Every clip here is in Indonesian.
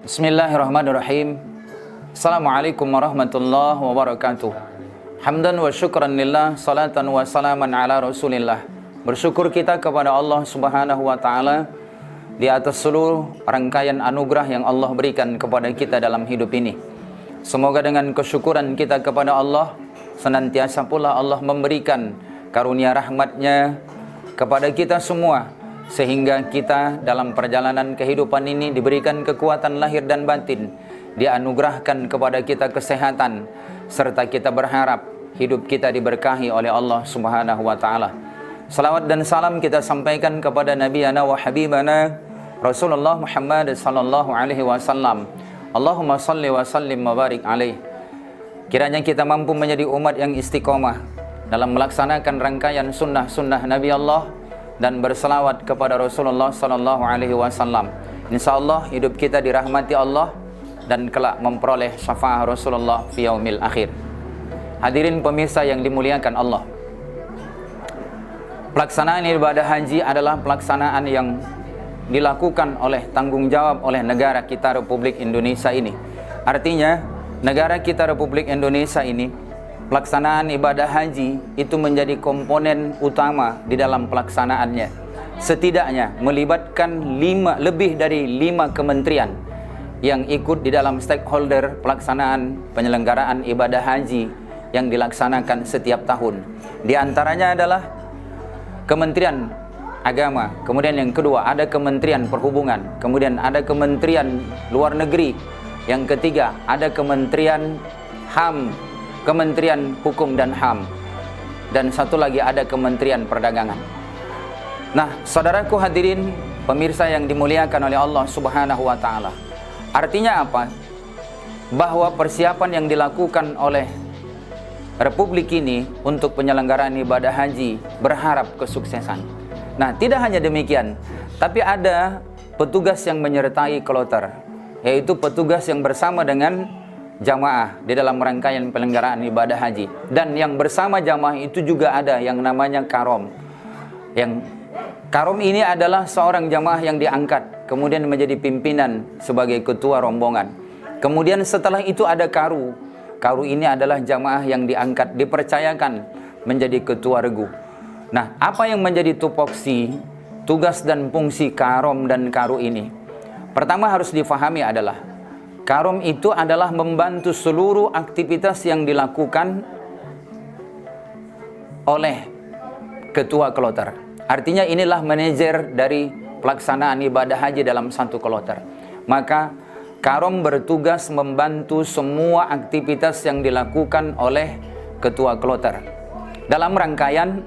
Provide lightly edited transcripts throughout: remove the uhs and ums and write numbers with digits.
Bismillahirrahmanirrahim. Assalamualaikum warahmatullahi wabarakatuh. Hamdan wa syukran lillah, salatan wa salaman ala rasulillah. Bersyukur kita kepada Allah subhanahu wa ta'ala di atas seluruh rangkaian anugerah yang Allah berikan kepada kita dalam hidup ini. Semoga dengan kesyukuran kita kepada Allah, senantiasa pula Allah memberikan karunia rahmatnya kepada kita semua, sehingga kita dalam perjalanan kehidupan ini diberikan kekuatan lahir dan batin, dianugerahkan kepada kita kesehatan, serta kita berharap hidup kita diberkahi oleh Allah subhanahu wa ta'ala. Salawat dan salam kita sampaikan kepada Nabiyana wa Habibana Rasulullah Muhammad sallallahu alaihi wasallam. Allahumma salli wa sallim wa barik alaih. Kiranya kita mampu menjadi umat yang istiqomah dalam melaksanakan rangkaian sunnah-sunnah Nabi Allah dan berselawat kepada Rasulullah sallallahu alaihi wasallam. Insyaallah hidup kita dirahmati Allah dan kelak memperoleh syafaat Rasulullah fi yaumil akhir. Hadirin pemirsa yang dimuliakan Allah, pelaksanaan ibadah haji adalah pelaksanaan yang dilakukan oleh tanggung jawab oleh negara kita Republik Indonesia ini. Artinya negara kita Republik Indonesia ini, pelaksanaan ibadah haji itu menjadi komponen utama di dalam pelaksanaannya. Setidaknya melibatkan lebih dari 5 kementerian yang ikut di dalam stakeholder pelaksanaan penyelenggaraan ibadah haji yang dilaksanakan setiap tahun. Di antaranya adalah Kementerian Agama, kemudian yang kedua ada Kementerian Perhubungan, kemudian ada Kementerian Luar Negeri, yang ketiga ada Kementerian HAM, Kementerian Hukum dan HAM, dan satu lagi ada Kementerian Perdagangan. Nah, saudaraku hadirin pemirsa yang dimuliakan oleh Allah subhanahu wa ta'ala, artinya apa? Bahwa persiapan yang dilakukan oleh Republik ini untuk penyelenggaraan ibadah haji berharap kesuksesan. Nah, tidak hanya demikian, tapi ada petugas yang menyertai kloter, yaitu petugas yang bersama dengan jamaah di dalam rangkaian penyelenggaraan ibadah haji. Dan yang bersama jamaah itu juga ada yang namanya karom. Yang karom ini adalah seorang jamaah yang diangkat kemudian menjadi pimpinan sebagai ketua rombongan. Kemudian setelah itu ada karu. Karu ini adalah jamaah yang diangkat, dipercayakan menjadi ketua regu. Nah, apa yang menjadi tupoksi, tugas dan fungsi karom dan karu ini? Pertama harus difahami adalah karom itu adalah membantu seluruh aktivitas yang dilakukan oleh ketua kloter. Artinya inilah manajer dari pelaksanaan ibadah haji dalam satu kloter. Maka karom bertugas membantu semua aktivitas yang dilakukan oleh ketua kloter. Dalam rangkaian,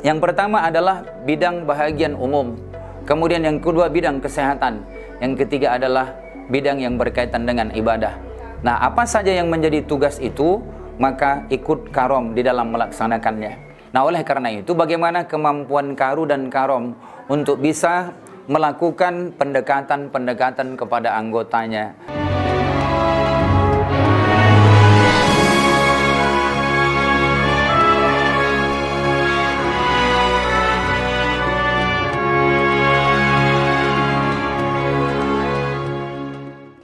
yang pertama adalah bidang bahagian umum, kemudian yang kedua bidang kesehatan, yang ketiga adalah bidang yang berkaitan dengan ibadah. Nah, apa saja yang menjadi tugas itu, maka ikut karom di dalam melaksanakannya. Nah, oleh karena itu, bagaimana kemampuan karu dan karom untuk bisa melakukan pendekatan-pendekatan kepada anggotanya?